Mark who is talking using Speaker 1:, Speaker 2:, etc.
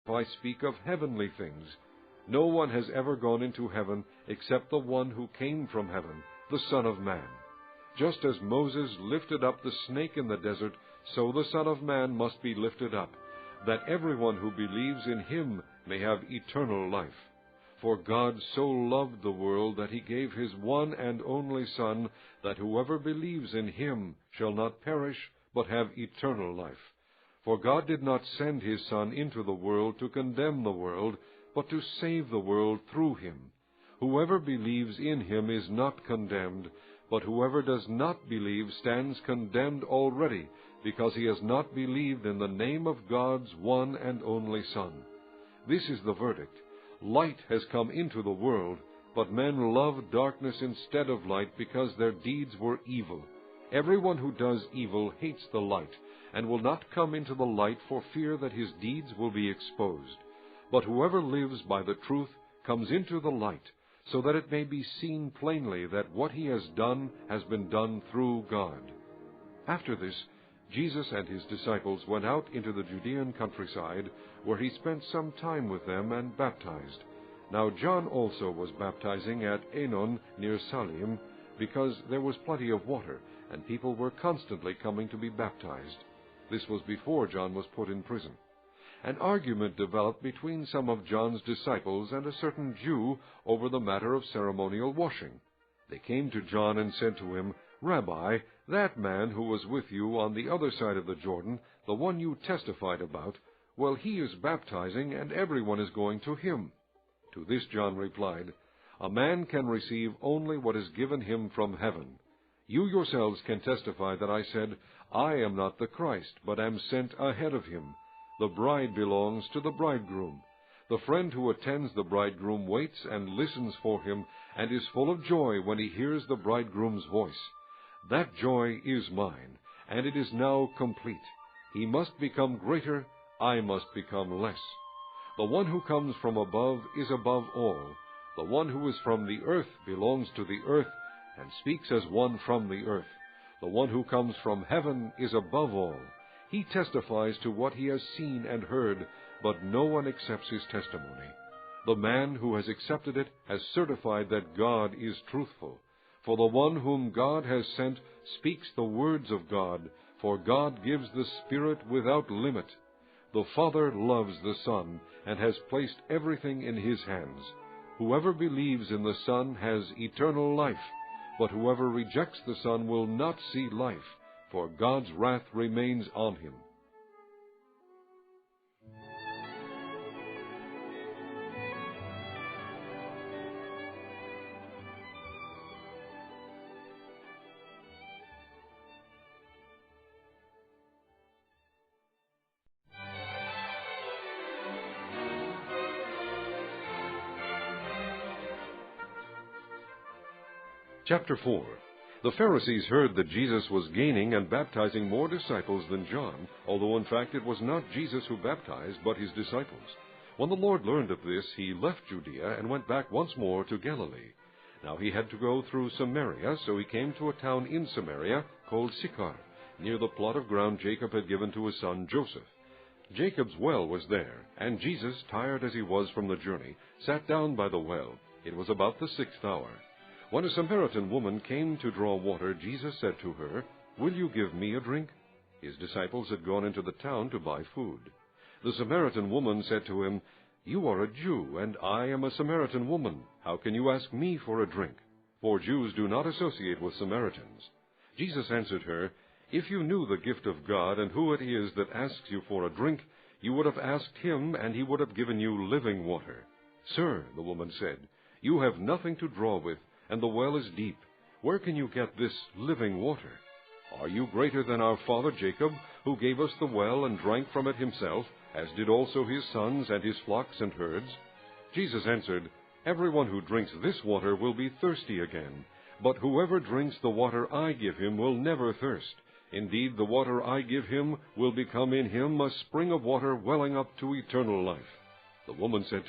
Speaker 1: I speak of heavenly things. No one has ever gone into heaven except the one who came from heaven, the Son of Man. Just as Moses lifted up the snake in the desert, so the Son of Man must be lifted up, that everyone who believes in him may have eternal life. For God so loved the world that he gave his one and only Son, that whoever believes in him shall not perish, but have eternal life. For God did not send his Son into the world to condemn the world, but to save the world through him. Whoever believes in him is not condemned, but whoever does not believe stands condemned already, because he has not believed in the name of God's one and only Son. This is the verdict. Light has come into the world, but men love darkness instead of light, because their deeds were evil. Everyone who does evil hates the light, and will not come into the light for fear that his deeds will be exposed. But whoever lives by the truth comes into the light, so that it may be seen plainly that what he has done has been done through God. After this, Jesus and his disciples went out into the Judean countryside, where he spent some time with them and baptized. Now John also was baptizing at Aenon near Salim, because there was plenty of water, and people were constantly coming to be baptized. This was before John was put in prison. An argument developed between some of John's disciples and a certain Jew over the matter of ceremonial washing. They came to John and said to him, "Rabbi, that man who was with you on the other side of the Jordan, the one you testified about, well, he is baptizing, and everyone is going to him." To this John replied, "A man can receive only what is given him from heaven. You yourselves can testify that I said, 'I am not the Christ, but am sent ahead of him.' The bride belongs to the bridegroom. The friend who attends the bridegroom waits and listens for him, and is full of joy when he hears the bridegroom's voice. That joy is mine, and it is now complete. He must become greater, I must become less. The one who comes from above is above all. The one who is from the earth belongs to the earth, and speaks as one from the earth. The one who comes from heaven is above all. He testifies to what he has seen and heard, but no one accepts his testimony. The man who has accepted it has certified that God is truthful. For the one whom God has sent speaks the words of God, for God gives the Spirit without limit. The Father loves the Son, and has placed everything in his hands. Whoever believes in the Son has eternal life, but whoever rejects the Son will not see life, for God's wrath remains on him." Chapter 4. The Pharisees heard that Jesus was gaining and baptizing more disciples than John, although in fact it was not Jesus who baptized, but his disciples. When the Lord learned of this, he left Judea and went back once more to Galilee. Now he had to go through Samaria, so he came to a town in Samaria called Sychar, near the plot of ground Jacob had given to his son Joseph. Jacob's well was there, and Jesus, tired as he was from the journey, sat down by the well. It was about the 6th hour. When a Samaritan woman came to draw water, Jesus said to her, "Will you give me a drink?" His disciples had gone into the town to buy food. The Samaritan woman said to him, "You are a Jew, and I am a Samaritan woman. How can you ask me for a drink?" For Jews do not associate with Samaritans. Jesus answered her, "If you knew the gift of God and who it is that asks you for a drink, you would have asked him, and he would have given you living water." "Sir," the woman said, "you have nothing to draw with, and the well is deep. Where can you get this living water? Are you greater than our father Jacob, who gave us the well and drank from it himself, as did also his sons and his flocks and herds?" Jesus answered, "Everyone who drinks this water will be thirsty again, but whoever drinks the water I give him will never thirst. Indeed, the water I give him will become in him a spring of water welling up to eternal life." The woman said to